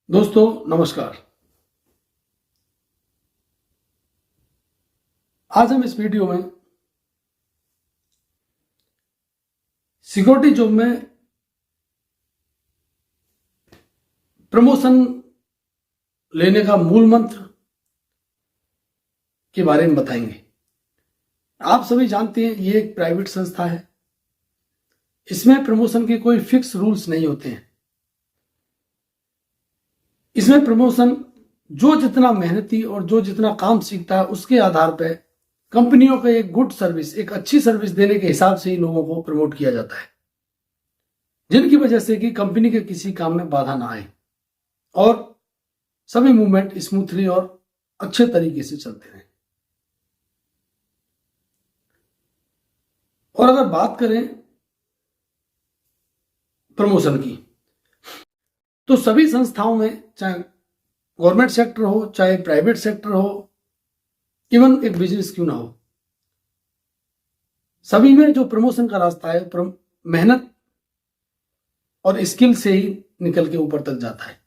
दोस्तों नमस्कार। आज हम इस वीडियो में सिक्योरिटी जॉब में प्रमोशन लेने का मूल मंत्र के बारे में बताएंगे। आप सभी जानते हैं ये एक प्राइवेट संस्था है। इसमें प्रमोशन के कोई फिक्स रूल्स नहीं होते हैं। इसमें प्रमोशन जो जितना मेहनती और जो जितना काम सीखता है उसके आधार पर कंपनियों का एक गुड सर्विस, एक अच्छी सर्विस देने के हिसाब से ही लोगों को प्रमोट किया जाता है, जिनकी वजह से कि कंपनी के किसी काम में बाधा ना आए और सभी मूवमेंट स्मूथली और अच्छे तरीके से चलते रहें। और अगर बात करें प्रमोशन की, तो सभी संस्थाओं में, चाहे गवर्नमेंट सेक्टर हो चाहे प्राइवेट सेक्टर हो, इवन एक बिजनेस क्यों ना हो, सभी में जो प्रमोशन का रास्ता है मेहनत और स्किल से ही निकल के ऊपर तक जाता है।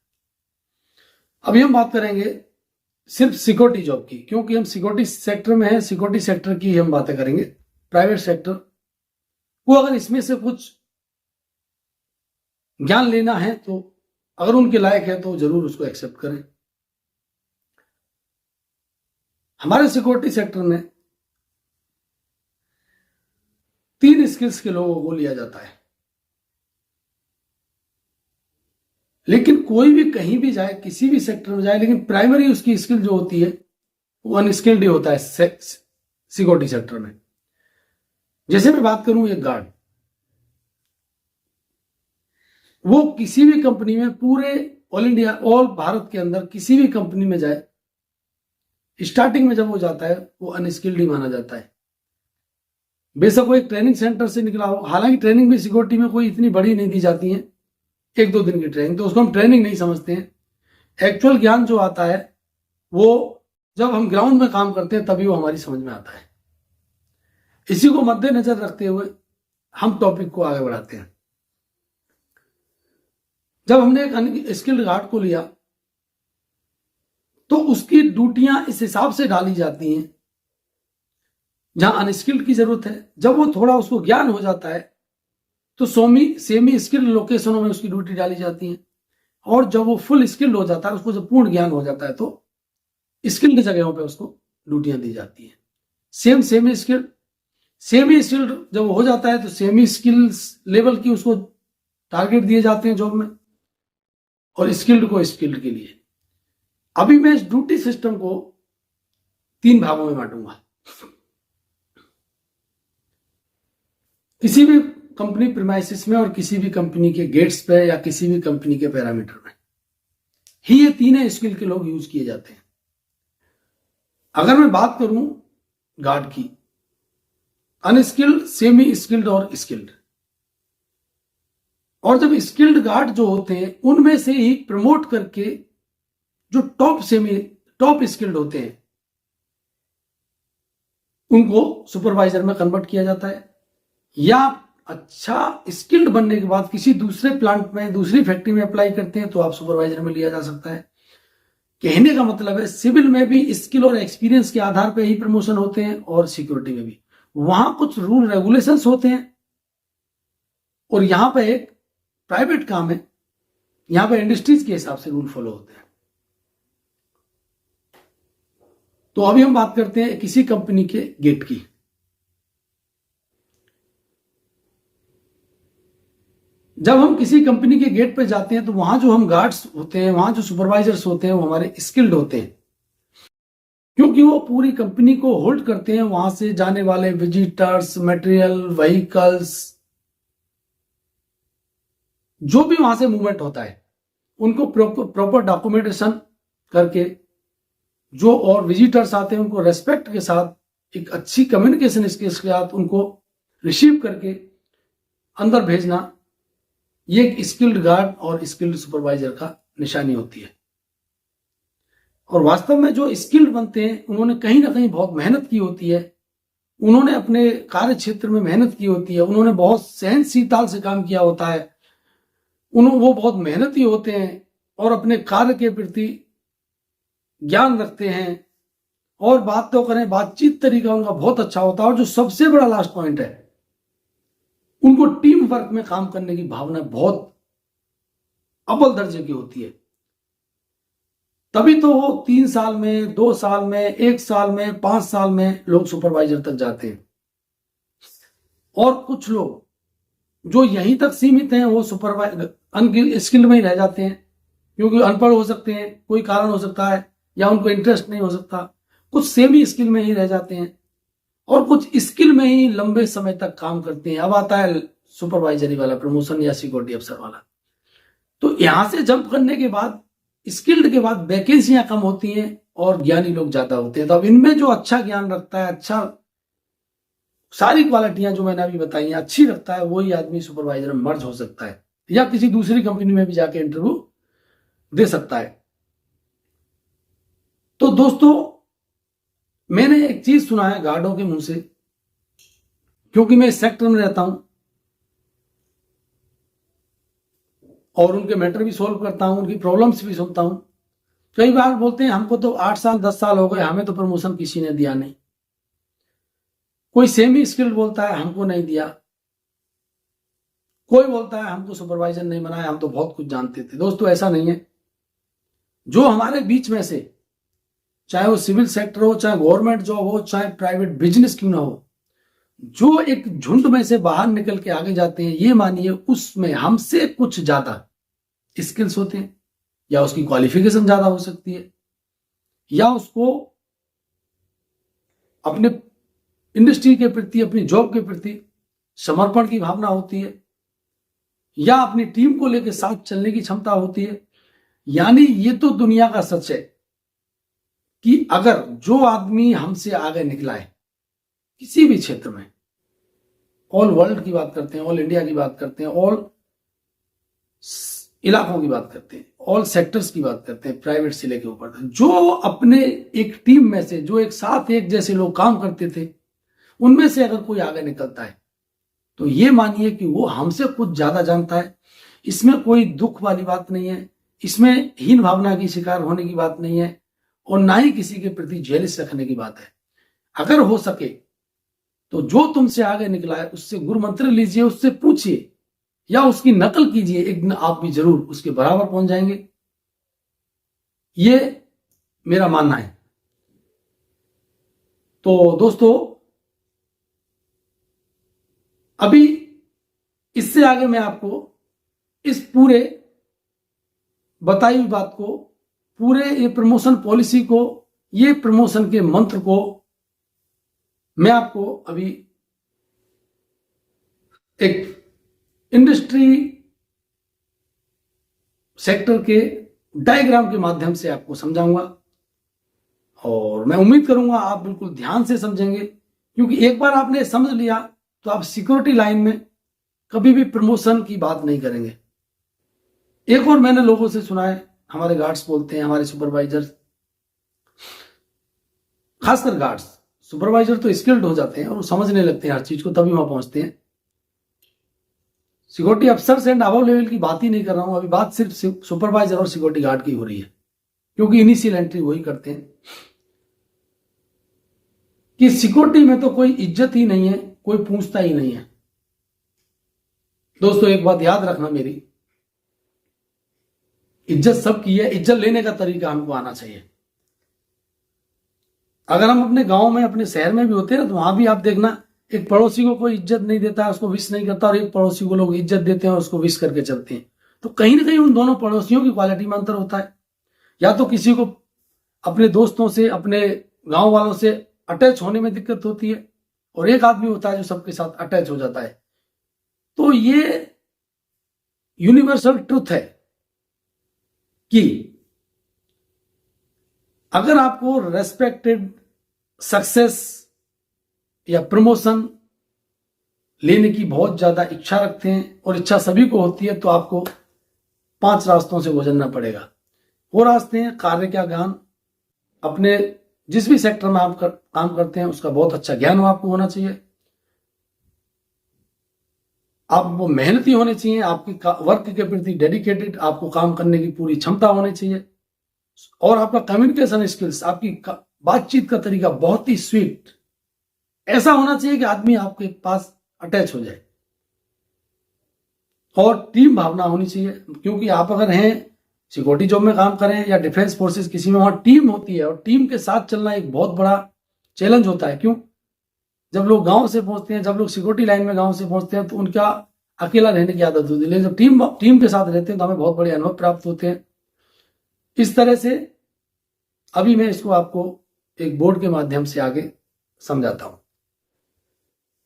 अभी हम बात करेंगे सिर्फ सिक्योरिटी जॉब की, क्योंकि हम सिक्योरिटी सेक्टर में हैं। सिक्योरिटी सेक्टर की हम बातें करेंगे। प्राइवेट सेक्टर को अगर इसमें से कुछ ज्ञान लेना है तो अगर उनके लायक है तो जरूर उसको एक्सेप्ट करें। हमारे सिक्योरिटी सेक्टर में 3 स्किल्स के लोगों को लिया जाता है, लेकिन कोई भी कहीं भी जाए, किसी भी सेक्टर में जाए, लेकिन प्राइमरी उसकी स्किल जो होती है वो अनस्किल्ड ही होता है सिक्योरिटी सेक्टर में। जैसे मैं बात करूं एक गार्ड, वो किसी भी कंपनी में, पूरे ऑल इंडिया, ऑल भारत के अंदर किसी भी कंपनी में जाए, स्टार्टिंग में जब वो जाता है वो अनस्किल्ड ही माना जाता है। बेशक वो एक ट्रेनिंग सेंटर से निकला हो, हालांकि ट्रेनिंग भी सिक्योरिटी में कोई इतनी बड़ी नहीं दी जाती है, 1-2 दिन की ट्रेनिंग, तो उसको हम ट्रेनिंग नहीं समझते हैं। एक्चुअल ज्ञान जो आता है वो जब हम ग्राउंड में काम करते हैं तभी वो हमारी समझ में आता है। इसी को मद्देनजर रखते हुए हम टॉपिक को आगे बढ़ाते हैं। जब हमने एक अनस्किल्ड गार्ड को लिया तो उसकी ड्यूटियां इस हिसाब से डाली जाती हैं जहां अनस्किल्ड की जरूरत है। जब वो थोड़ा उसको ज्ञान हो जाता है तो सेमी स्किल्ड लोकेशनों में उसकी ड्यूटी डाली जाती है, और जब वो फुल स्किल्ड हो जाता है, उसको जब पूर्ण ज्ञान हो जाता है, तो स्किल्ड जगहों पे उसको ड्यूटियां दी जाती हैं। सेमी स्किल्ड जब हो जाता है तो सेमी स्किल्स लेवल की उसको टारगेट दिए जाते हैं जॉब में, और स्किल्ड को स्किल्ड के लिए। अभी मैं इस ड्यूटी सिस्टम को 3 भागों में बांटूंगा। किसी भी कंपनी प्रीमाइसिस में और किसी भी कंपनी के गेट्स पे या किसी भी कंपनी के पैरामीटर में ही ये 3 स्किल के लोग यूज किए जाते हैं। अगर मैं बात करूं गार्ड की, अनस्किल्ड, सेमी स्किल्ड और स्किल्ड, और जब स्किल्ड गार्ड जो होते हैं उनमें से ही प्रमोट करके जो टॉप स्किल्ड होते हैं उनको सुपरवाइजर में कन्वर्ट किया जाता है, या अच्छा स्किल्ड बनने के बाद किसी दूसरे प्लांट में, दूसरी फैक्ट्री में अप्लाई करते हैं तो आप सुपरवाइजर में लिया जा सकता है। कहने का मतलब है सिविल में भी स्किल और एक्सपीरियंस के आधार पर ही प्रमोशन होते हैं, और सिक्योरिटी में भी वहां कुछ रूल रेगुलेशंस होते हैं, और यहां पर एक प्राइवेट काम है, यहां पर इंडस्ट्रीज के हिसाब से रूल फॉलो होते हैं। तो अभी हम बात करते हैं किसी कंपनी के गेट की। जब हम किसी कंपनी के गेट पे जाते हैं तो वहां जो हम गार्ड्स होते हैं, वहां जो सुपरवाइजर्स होते हैं, वो हमारे स्किल्ड होते हैं, क्योंकि वो पूरी कंपनी को होल्ड करते हैं। वहां से जाने वाले विजिटर्स, मटेरियल, व्हीकल्स, जो भी वहां से मूवमेंट होता है, उनको प्रॉपर डॉक्यूमेंटेशन करके, जो और विजिटर्स आते हैं उनको रेस्पेक्ट के साथ, एक अच्छी कम्युनिकेशन स्किल्स के साथ उनको रिसीव करके अंदर भेजना, ये एक स्किल्ड गार्ड और स्किल्ड सुपरवाइजर का निशानी होती है। और वास्तव में जो स्किल्ड बनते हैं उन्होंने कहीं ना कहीं बहुत मेहनत की होती है, उन्होंने अपने कार्य क्षेत्र में मेहनत की होती है, उन्होंने बहुत सहनशीलता से काम किया होता है, वो बहुत मेहनती होते हैं, और अपने कार्य के प्रति ज्ञान रखते हैं और बात तो करें, बातचीत तरीका उनका बहुत अच्छा होता है। और जो सबसे बड़ा लास्ट पॉइंट है, उनको टीम वर्क में काम करने की भावना बहुत अव्वल दर्जे की होती है। तभी तो वो 3 साल में, 2 साल में, 1 साल में, 5 साल में लोग सुपरवाइजर तक जाते हैं। और कुछ लोग जो यहीं तक सीमित हैं वो सुपरवाइजर अनस्किल्ड में ही रह जाते हैं, क्योंकि अनपढ़ हो सकते हैं, कोई कारण हो सकता है, या उनको इंटरेस्ट नहीं हो सकता। कुछ सेमी स्किल में ही रह जाते हैं और कुछ स्किल में ही लंबे समय तक काम करते हैं। अब आता है सुपरवाइजरी वाला प्रमोशन या सिक्योरिटी अफसर वाला। तो यहां से जंप करने के बाद, स्किल्ड के बाद वैकेंसियां कम होती हैं और ज्ञानी लोग ज्यादा होते हैं। तो अब इनमें जो अच्छा ज्ञान रखता है, अच्छा सारी क्वालिटियां जो मैंने अभी बताई हैं अच्छी रखता है, वही आदमी सुपरवाइजर में मर्ज हो सकता है या किसी दूसरी कंपनी में भी जाके इंटरव्यू दे सकता है। तो दोस्तों, मैंने एक चीज सुना है गार्डों के मुंह से, क्योंकि मैं इस सेक्टर में रहता हूं और उनके मैटर भी सॉल्व करता हूं, उनकी प्रॉब्लम्स भी सुनता हूं। कई बार बोलते हैं हमको तो 8 साल 10 साल हो गए, हमें तो प्रमोशन किसी ने दिया नहीं। कोई सेमी स्किल्ड बोलता है हमको नहीं दिया, कोई बोलता है हमको सुपरवाइजर नहीं बनाया, हम तो बहुत कुछ जानते थे। दोस्तों, ऐसा नहीं है। जो हमारे बीच में से, चाहे वो सिविल सेक्टर हो, चाहे गवर्नमेंट जॉब हो, चाहे प्राइवेट बिजनेस क्यों ना हो, जो एक झुंड में से बाहर निकल के आगे जाते हैं, ये मानिए उसमें हमसे कुछ ज्यादा स्किल्स होते हैं, या उसकी क्वालिफिकेशन ज्यादा हो सकती है, या उसको अपने इंडस्ट्री के प्रति, अपनी जॉब के प्रति समर्पण की भावना होती है, या अपनी टीम को लेकर साथ चलने की क्षमता होती है। यानी ये तो दुनिया का सच है कि अगर जो आदमी हमसे आगे निकला है किसी भी क्षेत्र में, ऑल वर्ल्ड की बात करते हैं, ऑल इंडिया की बात करते हैं, ऑल इलाकों की बात करते हैं, ऑल सेक्टर्स की बात करते हैं, प्राइवेट से लेके ऊपर, जो अपने एक टीम में से, जो एक साथ एक जैसे लोग काम करते थे, उनमें से अगर कोई आगे निकलता है तो ये मानिए कि वो हमसे कुछ ज्यादा जानता है। इसमें कोई दुख वाली बात नहीं है, इसमें हीन भावना की शिकार होने की बात नहीं है, और ना ही किसी के प्रति जेलिस रखने की बात है। अगर हो सके तो जो तुमसे आगे निकला है उससे गुरु मंत्र लीजिए, उससे पूछिए या उसकी नकल कीजिए, एक दिन आप भी जरूर उसके बराबर पहुंच जाएंगे। ये मेरा मानना है। तो दोस्तों, अभी इससे आगे मैं आपको इस पूरे बताई हुई बात को, पूरे ये प्रमोशन पॉलिसी को, ये प्रमोशन के मंत्र को मैं आपको अभी एक इंडस्ट्री सेक्टर के डायग्राम के माध्यम से आपको समझाऊंगा, और मैं उम्मीद करूंगा आप बिल्कुल ध्यान से समझेंगे, क्योंकि एक बार आपने समझ लिया तो आप सिक्योरिटी लाइन में कभी भी प्रमोशन की बात नहीं करेंगे। एक और मैंने लोगों से सुना है, हमारे गार्ड्स बोलते हैं, हमारे सुपरवाइजर, खासकर गार्ड्स, सुपरवाइजर तो स्किल्ड हो जाते हैं और वो समझने लगते हैं हर चीज को, तभी वहां पहुंचते हैं। सिक्योरिटी अफसर एंड अबव लेवल की बात ही नहीं कर रहा हूं, अभी बात सिर्फ सुपरवाइजर और सिक्योरिटी गार्ड की हो रही है, क्योंकि इनिशियल एंट्री वही करते हैं। कि सिक्योरिटी में तो कोई इज्जत ही नहीं है, कोई पूछता ही नहीं है। दोस्तों, एक बात याद रखना मेरी, इज्जत सबकी है, इज्जत लेने का तरीका हमको आना चाहिए। अगर हम अपने गांव में, अपने शहर में भी होते हैं ना, तो वहां भी आप देखना, एक पड़ोसी को कोई इज्जत नहीं देता है, उसको विश नहीं करता, और एक पड़ोसी को लोग इज्जत देते हैं और उसको विश करके चलते हैं। तो कहीं ना कहीं उन दोनों पड़ोसियों की क्वालिटी में अंतर होता है। या तो किसी को अपने दोस्तों से, अपने गांव वालों से अटैच होने में दिक्कत होती है, और एक आदमी होता है जो सबके साथ अटैच हो जाता है। तो ये यूनिवर्सल ट्रुथ है कि अगर आपको रेस्पेक्टेड, सक्सेस या प्रमोशन लेने की बहुत ज्यादा इच्छा रखते हैं, और इच्छा सभी को होती है, तो आपको 5 रास्तों से गुजरना पड़ेगा। वो रास्ते हैं कार्य का ज्ञान, अपने जिस भी सेक्टर में आप काम करते हैं उसका बहुत अच्छा ज्ञान आपको होना चाहिए। आप वो मेहनती होने चाहिए, आपकी वर्क के प्रति डेडिकेटेड, आपको काम करने की पूरी क्षमता होनी चाहिए, और आपका कम्युनिकेशन स्किल्स, आपकी बातचीत का तरीका बहुत ही स्वीट ऐसा होना चाहिए कि आदमी आपके पास अटैच हो जाए। और टीम भावना होनी चाहिए, क्योंकि आप अगर हैं सिक्योरिटी जॉब में काम करें या डिफेंस फोर्सेस किसी में, वहां टीम होती है, और टीम के साथ चलना एक बहुत बड़ा चैलेंज होता है। क्यों? जब लोग गांव से पहुंचते हैं, जब लोग सिक्योरिटी लाइन में गांव से पहुंचते हैं, तो उनका अकेला रहने की आदत होती है, लेकिन जब टीम के साथ रहते हैं तो हमें बहुत बड़े अनुभव प्राप्त होते हैं। इस तरह से अभी मैं इसको आपको एक बोर्ड के माध्यम से आगे समझाता हूं।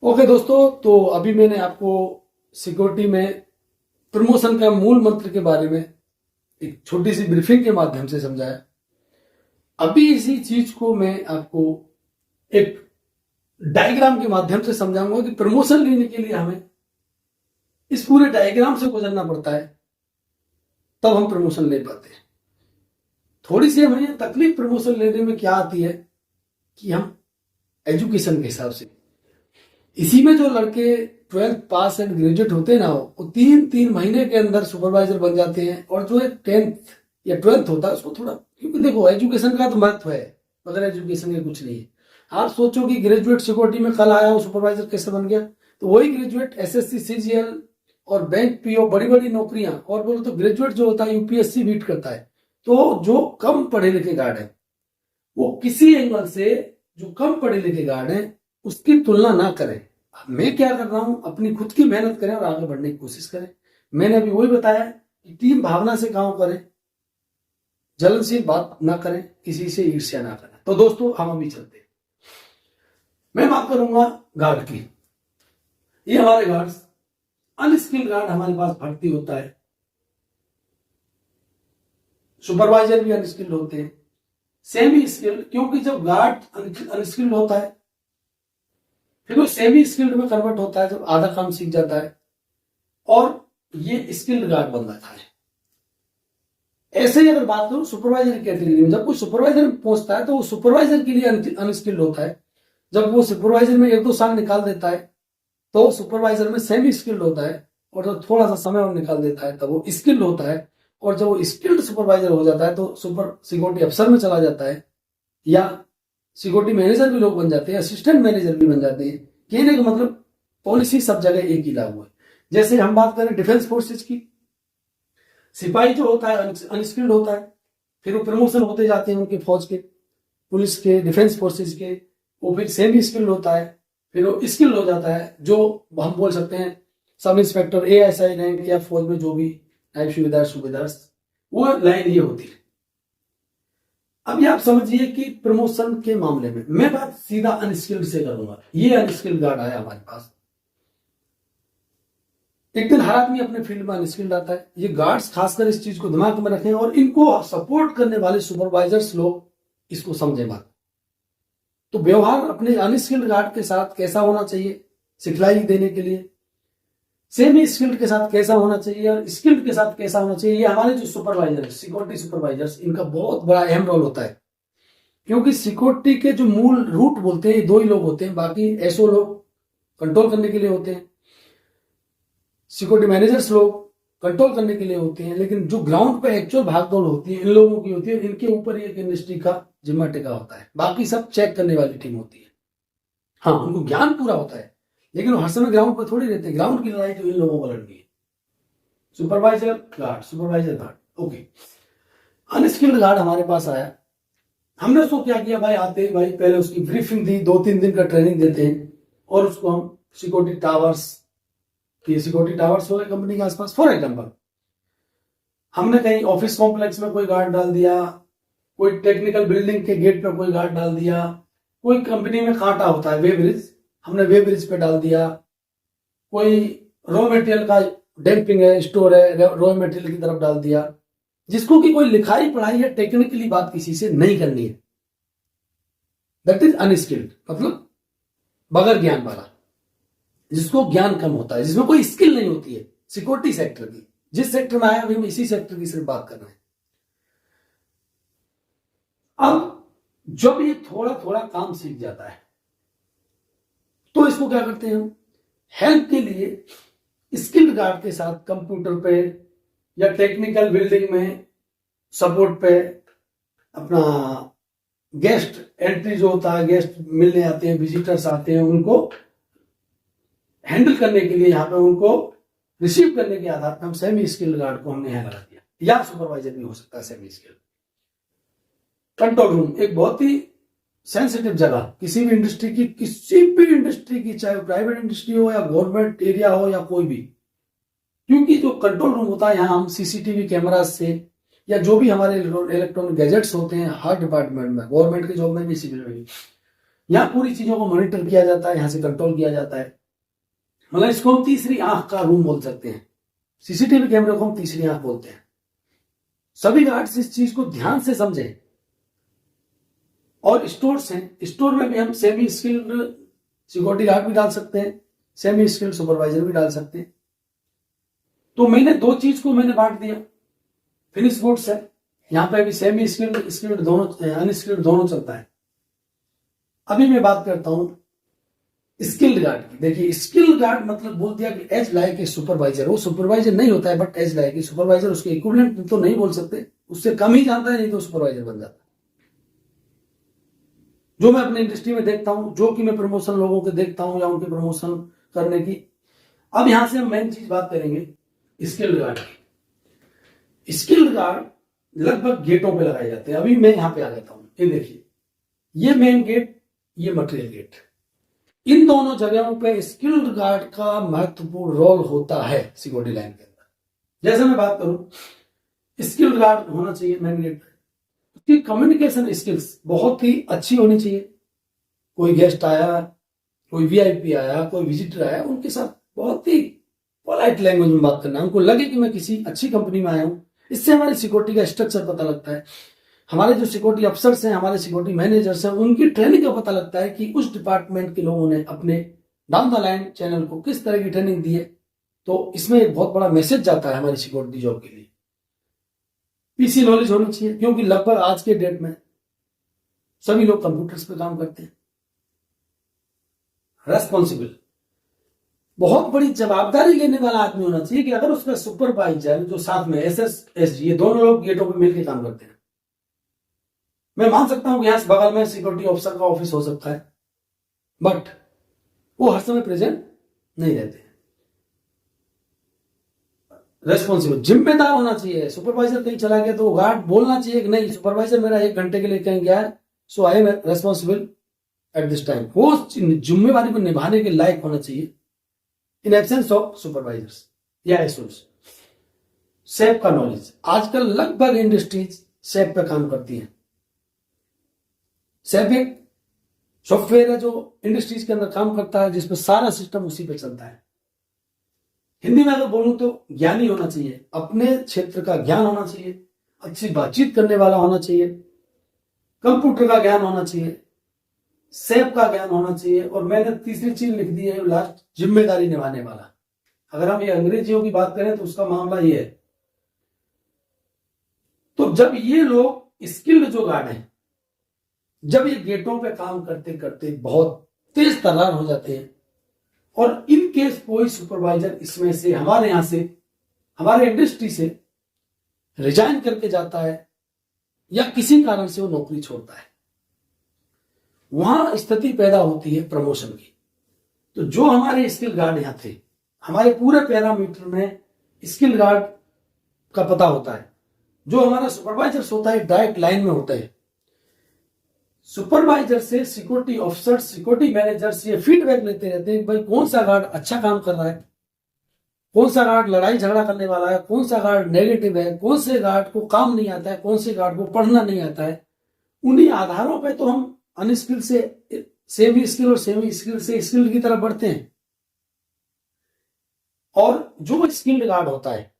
ओके दोस्तों, तो अभी मैंने आपको सिक्योरिटी में प्रमोशन का मूल मंत्र के बारे में एक छोटी सी ब्रीफिंग के माध्यम से समझाया। अभी इसी चीज को मैं आपको एक डायग्राम के माध्यम से समझाऊंगा कि प्रमोशन लेने के लिए हमें इस पूरे डायग्राम से गुजरना पड़ता है, तब हम प्रमोशन ले पाते हैं। थोड़ी सी हमें तकलीफ प्रमोशन लेने में क्या आती है कि हम एजुकेशन के हिसाब से, इसी में जो लड़के 12th पास एंड ग्रेजुएट होते हैं ना, वो 3 महीने के अंदर सुपरवाइजर बन जाते हैं। और जो 10th या 12th होता है उसको थोड़ा, क्योंकि देखो एजुकेशन का तो महत्व है, अगर एजुकेशन के कुछ नहीं है। आप सोचो कि ग्रेजुएट सिक्योरिटी में कल आया, वो सुपरवाइजर कैसे बन गया? तो वही ग्रेजुएट एसएससी, सीजीएल और बैंक पीओ, बड़ी बड़ी नौकरियां, और बोलो तो ग्रेजुएट जो होता है यूपीएससी बीट करता है। तो जो कम पढ़े लिखे गार्ड है, वो किसी एंगल से जो कम पढ़े लिखे गार्ड है उसकी तुलना ना करें। मैं क्या कर रहा हूं, अपनी खुद की मेहनत करें और आगे बढ़ने की कोशिश करें। मैंने अभी वही बताया कि टीम भावना से काम करें, जलनशील बात ना करें, किसी से ईर्ष्या ना करें। तो दोस्तों हम अभी चलते हैं। मैं बात करूंगा गार्ड की। ये हमारे गार्ड्स, अनस्किल्ड गार्ड हमारे पास भर्ती होता है, सुपरवाइजर भी अनस्किल्ड होते हैं, सेमी स्किल्ड, क्योंकि जब गार्ड अनस्किल्ड होता है फिर वो सेमी स्किल्ड में कन्वर्ट होता है जब आधा काम सीख जाता है, और ये स्किल्ड गार्ड बन जाता है। ऐसे ही अगर बात करूं सुपरवाइजर कैटेगरी में, जब कोई सुपरवाइजर में पहुंचता है तो वो सुपरवाइजर के लिए अनस्किल्ड होता है। जब वो सुपरवाइजर में 1-2 साल निकाल देता है तो सुपरवाइजर में सेमी स्किल्ड होता है, और जब थोड़ा सा समय और निकाल देता है तब वो स्किल्ड होता है। और जब वो स्किल्ड सुपरवाइजर हो जाता है तो सुपर सिक्योरिटी अफसर में चला जाता है, या सिक्योरिटी मैनेजर भी लोग बन जाते हैं, असिस्टेंट मैनेजर भी बन जाते हैं। कहने का मतलब पॉलिसी सब जगह एक ही लागू है। जैसे हम बात करें डिफेंस फोर्सेज की, सिपाही जो होता है अनस्किल्ड होता है, फिर वो प्रमोशन होते जाते हैं उनके फौज के, पुलिस के, डिफेंस फोर्सेज के, वो फिर सेमी स्किल्ड होता है, फिर वो स्किल्ड हो जाता है, जो हम बोल सकते हैं सब इंस्पेक्टर, एएसआई रैंक, या फौज में जो भी नायब सूबेदार, वो लाइन ये होती है। अभी आप समझिए कि प्रमोशन के मामले में मैं बात सीधा अनस्किल्ड से करूंगा। ये अनस्किल्ड गार्ड आया हमारे पास, एक दिन हर आदमी अपने फील्ड में अनस्किल्ड आता है। ये गार्ड्स खासकर इस चीज को दिमाग में रखें, और इनको सपोर्ट करने वाले सुपरवाइजर्स लोग इसको समझे बात। तो व्यवहार अपने अनस्किल्ड गार्ड के साथ कैसा होना चाहिए सिखलाई देने के लिए, सेमी स्किल्ड के साथ कैसा होना चाहिए, और स्किल्ड के साथ कैसा होना चाहिए, ये हमारे जो सुपरवाइजर है, सिक्योरिटी सुपरवाइजर्स, इनका बहुत बड़ा अहम रोल होता है। क्योंकि सिक्योरिटी के जो मूल रूट बोलते हैं, 2 ही लोग होते हैं, बाकी एसओ लोग कंट्रोल करने के लिए होते हैं, सिक्योरिटी मैनेजर्स लोग कंट्रोल करने के लिए होते हैं, लेकिन जो ग्राउंड पे एक्चुअल भागदौड़ होती है इन लोगों की होती है। इनके ऊपर एक इंडस्ट्री का जिम्मा टिका होता है, बाकी सब चेक करने वाली टीम होती है। हाँ, उनको ज्ञान पूरा होता है, लेकिन वो हर समय ग्राउंड पर थोड़ी रहते हैं। ग्राउंड की लड़ाई तो इन लोगों को लड़नी है, supervisor guard, supervisor guard. Okay, unskilled guard हमारे पास आया, हमने उसको क्या किया भाई, आते भाई पहले उसकी ब्रीफिंग दी, 2-3 दिन का ट्रेनिंग देते हैं, और उसको हम सिक्योरिटी टावर्स हो गए कंपनी के आसपास, फॉर एग्जाम्पल हमने कहीं ऑफिस कॉम्प्लेक्स में कोई गार्ड डाल दिया, कोई टेक्निकल बिल्डिंग के गेट पे कोई गार्ड डाल दिया, कोई कंपनी में कांटा होता है वे ब्रिज, हमने वे ब्रिज पे डाल दिया, कोई रॉ मटेरियल का डैम्पिंग है, स्टोर है, रॉ मटेरियल की तरफ डाल दिया, जिसको कि कोई लिखाई पढ़ाई या टेक्निकली बात किसी से नहीं करनी है। दैट इज अनस्किल्ड, मतलब बगैर ज्ञान वाला, जिसको ज्ञान कम होता है, जिसमें कोई स्किल नहीं होती है सिक्योरिटी सेक्टर की। जिस सेक्टर में आया अभी मैं इसी सेक्टर की सिर्फ बात कर रहे हैं। अब जब ये थोड़ा थोड़ा काम सीख जाता है तो इसको क्या करते हैं हम, हेल्प के लिए स्किल्ड गार्ड के साथ कंप्यूटर पे या टेक्निकल बिल्डिंग में सपोर्ट पे अपना गेस्ट एंट्री जो होता है, गेस्ट मिलने आते हैं, विजिटर्स आते हैं, उनको हैंडल करने के लिए, यहाँ पे उनको रिसीव करने के आधार पर हम सेमी स्किल्ड गार्ड को हमने यहाँ लगा दिया, या सुपरवाइजर भी हो सकता है सेमी स्किल्ड। कंट्रोल रूम एक बहुत ही सेंसिटिव जगह, किसी भी इंडस्ट्री की, चाहे प्राइवेट इंडस्ट्री हो या गवर्नमेंट एरिया हो या कोई भी, क्योंकि जो कंट्रोल रूम होता है, यहाँ हम सीसीटीवी कैमरा से या जो भी हमारे इलेक्ट्रॉनिक गैजेट्स होते हैं हर डिपार्टमेंट में, गवर्नमेंट के जॉब में भी, सिविल में भी, यहाँ पूरी चीजों को मॉनिटर किया जाता है, यहाँ से कंट्रोल किया जाता है। मतलब इसको हम तीसरी आंख का रूम बोल सकते हैं, सीसीटीवी कैमरे को हम तीसरी आंख बोलते हैं। सभी गार्ड्स इस चीज को ध्यान से समझें। और स्टोर्स हैं, स्टोर में भी हम सेमी स्किल्ड सिक्योरिटी गार्ड भी डाल सकते हैं, सेमी स्किल्ड सुपरवाइजर भी डाल सकते हैं। तो मैंने दो चीज को मैंने बांट दिया। फिनिश गुड्स है, यहाँ पे भी सेमी स्किल्ड, स्किल्ड दोनों, अनस्किल्ड दोनों चलता है। अभी मैं बात करता हूं स्किल्ड गार्ड की। देखिए स्किल्ड गार्ड मतलब बोल दिया कि एज लाइक ए सुपरवाइजर, वो सुपरवाइजर नहीं होता है but as like a supervisor, उसके इक्विवेलेंट तो नहीं बोल सकते, उससे कम ही जानता है, नहीं तो सुपरवाइजर बन जाता है। जो मैं अपने इंडस्ट्री में देखता हूं, जो कि मैं प्रमोशन लोगों के देखता हूं या उनके प्रमोशन करने की। अब यहां से हम मेन चीज बात करेंगे स्किल्ड गार्ड की। स्किल्ड गार्ड लगभग गेटों पे लगाए जाते हैं। अभी मैं यहां पे आ जाता हूं, ये देखिए, ये मेन गेट, ये मटेरियल गेट, इन दोनों जगहों पे स्किल्ड गार्ड का महत्वपूर्ण रोल होता है सिक्योरिटी लाइन के अंदर। जैसे मैं बात करूं, स्किल्ड गार्ड होना चाहिए मेन गेट पे, उसकी कम्युनिकेशन स्किल्स बहुत ही अच्छी होनी चाहिए। कोई गेस्ट आया, कोई वीआईपी आया, कोई विजिटर आया, उनके साथ बहुत ही पोलाइट लैंग्वेज में बात करना, उनको लगे कि मैं किसी अच्छी कंपनी में आया हूं। इससे हमारी सिक्योरिटी का स्ट्रक्चर पता लगता है, हमारे जो सिक्योरिटी अफसर्स हैं, हमारे सिक्योरिटी मैनेजर्स हैं, उनकी ट्रेनिंग का पता लगता है कि उस डिपार्टमेंट के लोगों ने अपने डाउन द लाइन चैनल को किस तरह की ट्रेनिंग दी है। तो इसमें एक बहुत बड़ा मैसेज जाता है हमारी सिक्योरिटी जॉब के लिए। पीसी नॉलेज होनी चाहिए, क्योंकि लगभग आज के डेट में सभी लोग कंप्यूटर्स पे काम करते हैं। रेस्पॉन्सिबल, बहुत बड़ी जवाबदारी लेने वाला आदमी होना चाहिए कि अगर उसका सुपरवाइजर जो साथ में एसएसएसजी, ये दोनों लोग गेटों पे मिलकर काम करते हैं। मैं मान सकता हूं कि यहां बगल में सिक्योरिटी ऑफिसर का ऑफिस हो सकता है, बट वो हर समय प्रेजेंट नहीं रहते। रेस्पॉन्सिबल, जिम्मेदार होना चाहिए। सुपरवाइजर कहीं चला गया तो गार्ड बोलना चाहिए कि नहीं, सुपरवाइजर मेरा 1 घंटे के लिए कहीं गया है, so I am responsible at this time. वो जिम्मेवारी को निभाने के लायक होना चाहिए इन एब्सेंस ऑफ सुपरवाइजर्स या एसओस। सेफ का नॉलेज, आजकल लगभग इंडस्ट्रीज सेफ पे काम करती हैं। सेफ एक सॉफ्टवेयर है जो इंडस्ट्रीज के अंदर काम करता है, जिसपे सारा सिस्टम उसी पे चलता है। हिंदी में अगर बोलूं तो ज्ञानी होना चाहिए, अपने क्षेत्र का ज्ञान होना चाहिए, अच्छी बातचीत करने वाला होना चाहिए, कंप्यूटर का ज्ञान होना चाहिए, सेफ का ज्ञान होना चाहिए, और मैंने तीसरी चीज लिख दी है लास्ट, जिम्मेदारी निभाने वाला। अगर हम ये अंग्रेजियों की बात करें तो उसका मामला ये है। तो जब ये लोग स्किल्ड जो गार्ड हैं, जब ये गेटों पे काम करते करते बहुत तेज तर्रार हो जाते हैं, और इन केस कोई सुपरवाइजर इसमें से, हमारे यहां से, हमारे इंडस्ट्री से रिजाइन करके जाता है या किसी कारण से वो नौकरी छोड़ता है, वहां स्थिति पैदा होती है प्रमोशन की। तो जो हमारे स्किल गार्ड यहां थे, हमारे पूरे पैरामीटर में स्किल गार्ड का पता होता है। जो हमारा सुपरवाइजर होता है डायरेक्ट लाइन में होता है। सुपरवाइजर से सिक्योरिटी ऑफिसर, सिक्योरिटी मैनेजर्स ये फीडबैक लेते रहते हैं भाई कौन सा गार्ड अच्छा काम कर रहा है, कौन सा गार्ड लड़ाई झगड़ा करने वाला है, कौन सा गार्ड नेगेटिव है, कौन से गार्ड को काम नहीं आता है, कौन से गार्ड को पढ़ना नहीं आता है। उन्हीं आधारों पे तो हम अनस्किल से सेमी स्किल और सेमी स्किल से स्किल्ड की तरफ बढ़ते हैं। और जो स्किल्ड गार्ड होता है,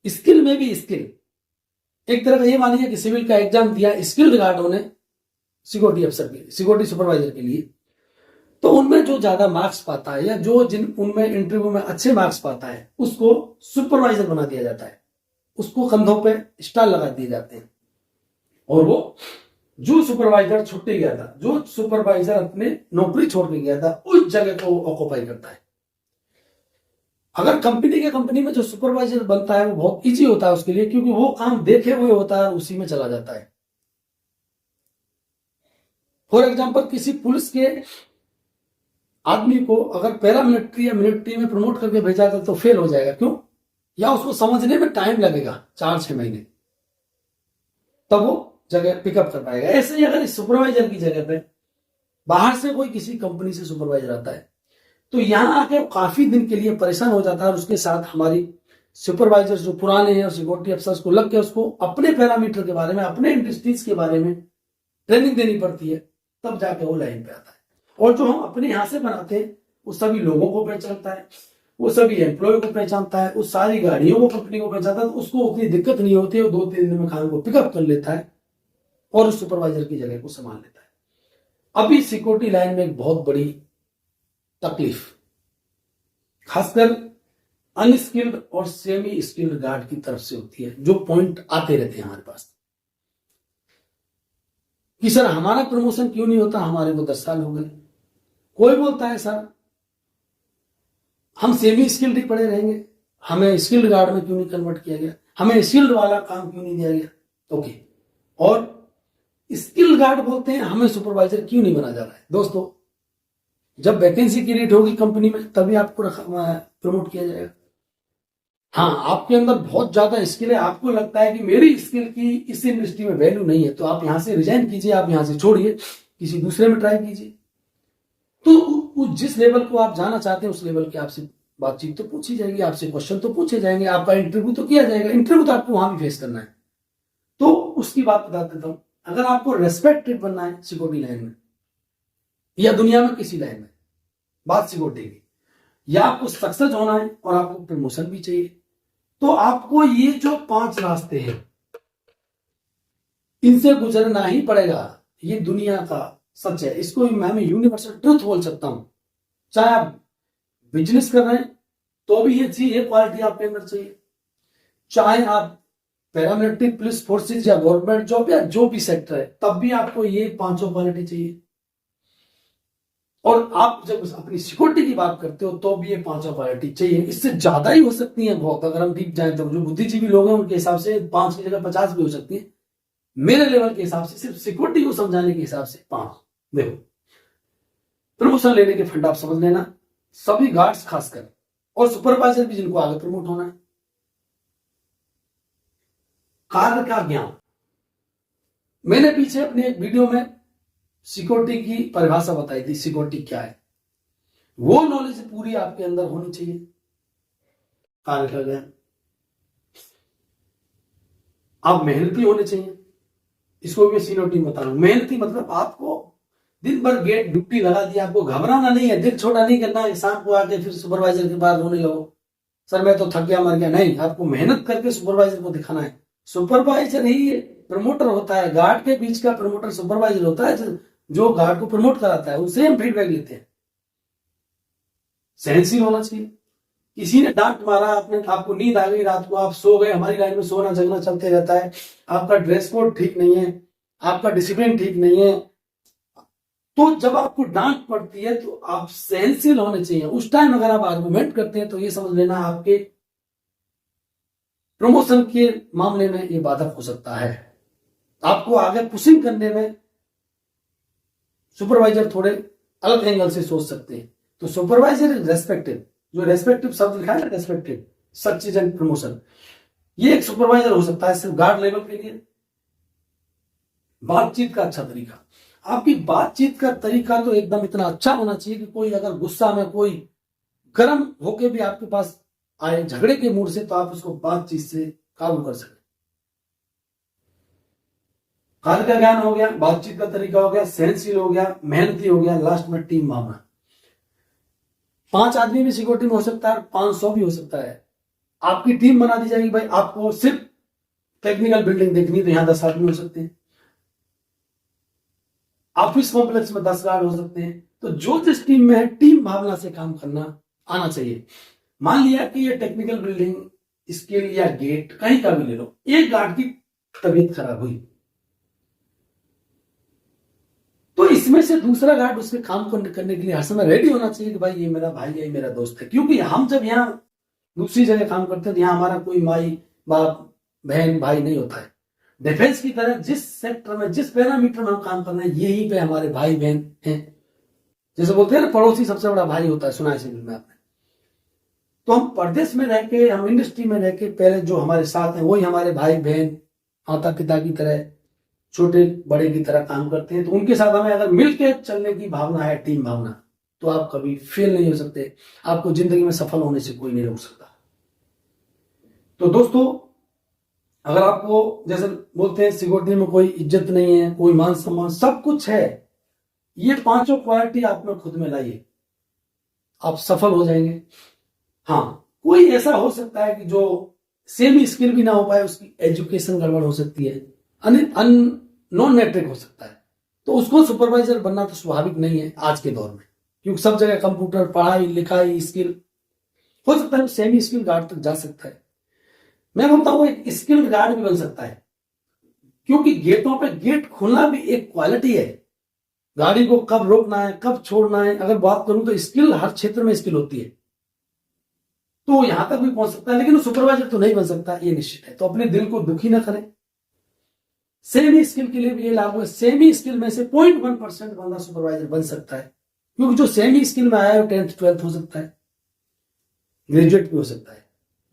स्किल में भी स्किल, एक तरह का ये मानिए कि सिविल का एग्जाम दिया स्किल्ड गार्डों ने सिक्योरिटी अफसर के, सिक्योरिटी सुपरवाइजर के लिए, तो उनमें जो ज्यादा मार्क्स पाता है या जो जिन उनमें इंटरव्यू में अच्छे मार्क्स पाता है, उसको सुपरवाइजर बना दिया जाता है, उसको कंधों पे स्टार लगा दिए जाते हैं। और वो जो सुपरवाइजर छुट्टी गया था, जो सुपरवाइजर अपने नौकरी छोड़ के गया था, उस जगह को ऑक्युपाई करता है। अगर कंपनी में जो सुपरवाइजर बनता है वो बहुत इजी होता है उसके लिए, क्योंकि वो काम देखे हुए होता है, उसी में चला जाता है। फॉर एग्जाम्पल, किसी पुलिस के आदमी को अगर पैरामिलिट्री या मिलिट्री में प्रमोट करके भेजा जाता तो फेल हो जाएगा। क्यों? या उसको समझने में टाइम लगेगा 4-6 महीने, तब वो जगह पिकअप कर पाएगा। ऐसे ही अगर इस सुपरवाइजर की जगह पे बाहर से कोई किसी कंपनी से सुपरवाइजर आता है तो यहां आके काफी दिन के लिए परेशान हो जाता है, और उसके साथ हमारी सुपरवाइजर जो पुराने हैं और सिक्योरिटी अफसर्स को लग के उसको अपने पैरामीटर के बारे में, अपने इंडस्ट्रीज के बारे में ट्रेनिंग देनी पड़ती है, तब जाके वो लाइन पे आता है। और जो हम अपने यहां से बनाते हैं वो सभी लोगों को पहचानता है, वो सभी एम्प्लॉय को पहचानता है, उस सारी गाड़ियों को, कंपनी को पहचानता है, तो उसको उतनी दिक्कत नहीं होती है। वो 2-3 दिन में काम को पिकअप कर लेता है और उस सुपरवाइजर की जगह को संभाल लेता है। अभी सिक्योरिटी लाइन में एक बहुत बड़ी तकलीफ खासकर अनस्किल्ड और सेमी स्किल्ड गार्ड की तरफ से होती है, जो पॉइंट आते रहते हैं हमारे पास कि सर हमारा प्रमोशन क्यों नहीं होता, हमारे को 10 साल हो गए। कोई बोलता है सर हम सेमी स्किल्ड ही पड़े रहेंगे, हमें स्किल्ड गार्ड में क्यों नहीं कन्वर्ट किया गया, हमें स्किल्ड वाला काम क्यों नहीं दिया गया। ओके, और स्किल्ड गार्ड बोलते हैं हमें सुपरवाइजर क्यों नहीं बना जा रहा है। दोस्तों, जब वैकेंसी क्रिएट होगी कंपनी में तभी आपको प्रमोट किया जाएगा। हाँ, आपके अंदर बहुत ज्यादा स्किल है, आपको लगता है कि मेरी स्किल की इस इंडस्ट्री में वैल्यू नहीं है, तो आप यहां से रिजाइन कीजिए, आप यहां से छोड़िए, किसी दूसरे में ट्राई कीजिए। तो जिस लेवल को आप जाना चाहते हैं उस लेवल की आपसे बातचीत तो पूछी जाएगी, आपसे क्वेश्चन तो पूछे जाएंगे, आपका इंटरव्यू तो किया जाएगा। इंटरव्यू तो आपको वहां भी फेस करना है। तो उसकी बात बता देता हूं, अगर आपको रेस्पेक्टेड बनना है सिक्योरिटी लाइन में या दुनिया में किसी लाइन में, बात सिक्योरिटी की, या आपको सक्सेस होना है और आपको प्रमोशन भी चाहिए, तो आपको ये जो 5 रास्ते हैं इनसे गुजरना ही पड़ेगा। ये दुनिया का सच है, इसको मैं यूनिवर्सल ट्रुथ बोल सकता हूं। चाहे आप बिजनेस कर रहे हैं तो भी ये चीज, ये क्वालिटी आपके अंदर चाहिए, चाहे आप पैरामिलिट्री, पुलिस फोर्सेज या गवर्नमेंट जॉब या जो भी सेक्टर है, तब भी आपको ये 5 क्वालिटी चाहिए। और आप जब अपनी सिक्योरिटी की बात करते हो तो भी ये 5 क्वालिटी चाहिए। इससे ज्यादा ही हो सकती है बहुत, अगर हम डीप जाए तो। जो बुद्धिजीवी लोग हैं उनके हिसाब से 5 की जगह 50 भी हो सकती है। मेरे लेवल के हिसाब से, सिर्फ सिक्योरिटी को समझाने के हिसाब से 5। देखो, प्रमोशन लेने के फंड आप समझ लेना, सभी गार्ड्स खासकर और सुपरवाइजर भी जिनको आगे प्रमोट होना है। कार्य का ज्ञान, मैंने पीछे अपने एक वीडियो में सिक्योरिटी की परिभाषा बताई थी, सिक्योरिटी क्या है, वो नॉलेज पूरी आपके अंदर होनी चाहिए। कार्य का ज्ञान, आप मेहनती होने चाहिए, इसको भी सीनियरिटी बता रहा हूं। मेहनती मतलब आपको दिन भर गेट ड्यूटी लगा दी, आपको घबराना नहीं है, दिल छोटा नहीं करना है, शाम को आके फिर सुपरवाइजर के पास रोने लगो, सर मैं तो थक गया, मर गया। नहीं, आपको मेहनत करके सुपरवाइजर को दिखाना है। सुपरवाइजर ही प्रमोटर होता है, गार्ड के बीच का प्रमोटर सुपरवाइजर होता है, जो गार्ड को प्रमोट कराता है, उससे हम फीडबैक लेते हैं। सहनशील होना चाहिए। किसी ने डांट मारा, आपको नींद आ गई, रात को आप सो गए, हमारी लाइन में सोना जगना चलते रहता है, आपका ड्रेस कोड ठीक नहीं है, आपका डिसिप्लिन ठीक नहीं है, तो जब आपको डांट पड़ती है तो आप सहनशील होने चाहिए। उस टाइम अगर आप आर्गुमेंट करते हैं तो ये समझ लेना आपके प्रमोशन के मामले में ये बाधक हो सकता है। आपको आगे पुशिंग करने में सुपरवाइजर थोड़े अलग एंगल से सोच सकते हैं। तो सुपरवाइजर इज रेस्पेक्टेड, जो रेस्पेक्टिव शब्द लिखा है, रेस्पेक्टेड सक्सेस एंड प्रमोशन, ये एक सुपरवाइजर हो सकता है सिर्फ गार्ड लेवल के लिए। बातचीत का अच्छा तरीका, आपकी बातचीत का तरीका तो एकदम इतना अच्छा होना चाहिए कि कोई अगर गुस्सा में, कोई गर्म होके भी आपके पास आए झगड़े के मूड से, तो आप उसको बातचीत से काबू कर सके। कार्य का ज्ञान हो गया, बातचीत का तरीका हो गया, सहनशील हो गया, मेहनती हो गया, लास्ट में टीम भावना। 5 आदमी भी सिक्योरिटी में हो सकता है, 500 भी हो सकता है। आपकी टीम बना दी जाएगी, भाई आपको सिर्फ टेक्निकल बिल्डिंग देखनी है तो यहां 10 आदमी हो सकते हैं, ऑफिस कॉम्प्लेक्स में 10 गार्ड हो सकते हैं। तो जो जिस टीम में है, टीम भावना से काम करना आना चाहिए। मान लिया कि ये टेक्निकल बिल्डिंग, स्किल या गेट कहीं का भी ले लो, एक गार्ड की तबीयत खराब हुई तो इसमें से दूसरा गार्ड उसके काम को करने के लिए हर समय रेडी होना चाहिए कि भाई ये मेरा भाई है, ये मेरा दोस्त है। क्योंकि हम जब यहाँ दूसरी जगह काम करते हैं, यहाँ हमारा कोई माई बाप बहन भाई नहीं होता है। डिफेंस की तरह जिस सेक्टर में जिस पैरामीटर में हम काम कर रहे हैं यही पे हमारे भाई बहन हैं। जैसे बोलते हैं ना पड़ोसी सबसे बड़ा भाई होता है, सुना है सिंपल में आपने। तो हम परदेश में रह के, हम इंडस्ट्री में रह के, पहले जो हमारे साथ हैं वही हमारे भाई बहन माता पिता की तरह, छोटे बड़े की तरह काम करते हैं। तो उनके साथ हमें अगर मिलकर चलने की भावना है, टीम भावना, तो आप कभी फेल नहीं हो सकते। आपको जिंदगी में सफल होने से कोई नहीं रोक सकता। तो दोस्तों, अगर आपको जैसे बोलते हैं सिक्योरिटी में कोई इज्जत नहीं है, कोई मान सम्मान, सब कुछ है, ये पांचों क्वालिटी आप में खुद में लाइए, आप सफल हो जाएंगे। हाँ, कोई ऐसा हो सकता है कि जो सेम स्किल भी ना हो पाए, उसकी एजुकेशन गड़बड़ हो सकती है, नॉन मैट्रिक हो सकता है, तो उसको सुपरवाइजर बनना तो स्वाभाविक नहीं है आज के दौर में, क्योंकि सब जगह कंप्यूटर, पढ़ाई लिखाई, स्किल हो सकता है सेमी स्किल गार्ड तक जा सकता है। मैं बोलता हूं एक स्किल्ड गार्ड भी बन सकता है, क्योंकि गेटों पे गेट खोलना भी एक क्वालिटी है। गाड़ी को कब रोकना है, कब छोड़ना है, अगर बात करूं तो स्किल हर क्षेत्र में स्किल होती है। तो यहां तक भी पहुंच सकता है, लेकिन सुपरवाइजर तो नहीं बन सकता, ये निश्चित है। तो अपने दिल को दुखी ना करें। सेमी स्किल के लिए भी ये लागू है। सेमी स्किल में से 0.1% बंदा सुपरवाइजर बन सकता है, क्योंकि जो सेमी स्किल में आया है 10th 12th हो सकता है, ग्रेजुएट भी हो सकता है।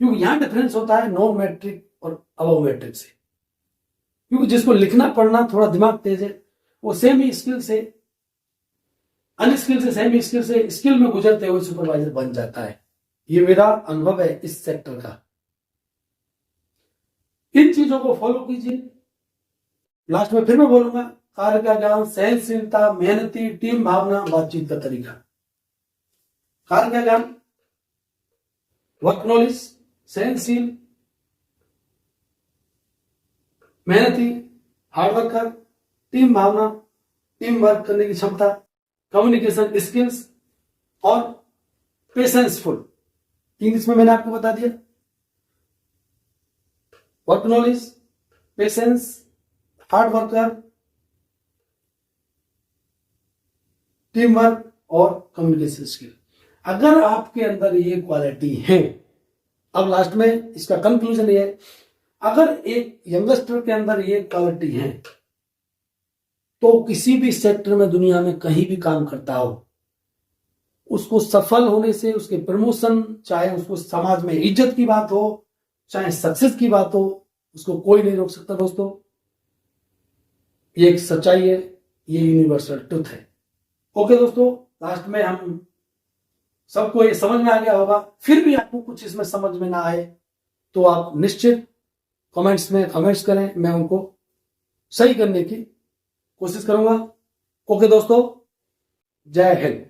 क्योंकि यहां डिफरेंस होता है नॉन मैट्रिक और अबव मैट्रिक से। क्योंकि जिसको लिखना पढ़ना थोड़ा दिमाग तेज है, वो सेमी स्किल से, अनस्किल से सेमी स्किल से स्किल में गुजरते हुए सुपरवाइजर बन जाता है। ये मेरा अनुभव है इस सेक्टर का। इन चीजों को फॉलो कीजिए। लास्ट में फिर मैं बोलूंगा, कार्य का ज्ञान, सहनशीलता, मेहनती, टीम भावना, बातचीत का तरीका। कार्य का ज्ञान, वर्क नॉलेज, सहनशील, मेहनती, हार्ड वर्कर, टीम भावना, टीम वर्क करने की क्षमता, कम्युनिकेशन स्किल्स और पेशेंसफुल। इंग्लिश में मैंने आपको बता दिया, work knowledge, patience, hard worker, team work और कम्युनिकेशन स्किल। अगर आपके अंदर ये क्वालिटी है, अब लास्ट में इसका कंक्लूजन ये है, अगर एक यंगस्टर के अंदर ये क्वालिटी है तो किसी भी सेक्टर में दुनिया में कहीं भी काम करता हो, उसको सफल होने से, उसके प्रमोशन, चाहे उसको समाज में इज्जत की बात हो, चाहे सक्सेस की बात हो, उसको कोई नहीं रोक सकता। दोस्तों, ये एक सच्चाई है, ये यूनिवर्सल ट्रुथ है। ओके दोस्तों, लास्ट में हम सबको ये समझ में आ गया होगा। फिर भी आपको कुछ इसमें समझ में ना आए तो आप निश्चित कमेंट्स में कमेंट्स करें, मैं उनको सही करने की कोशिश करूंगा। ओके दोस्तों, जय हिंद।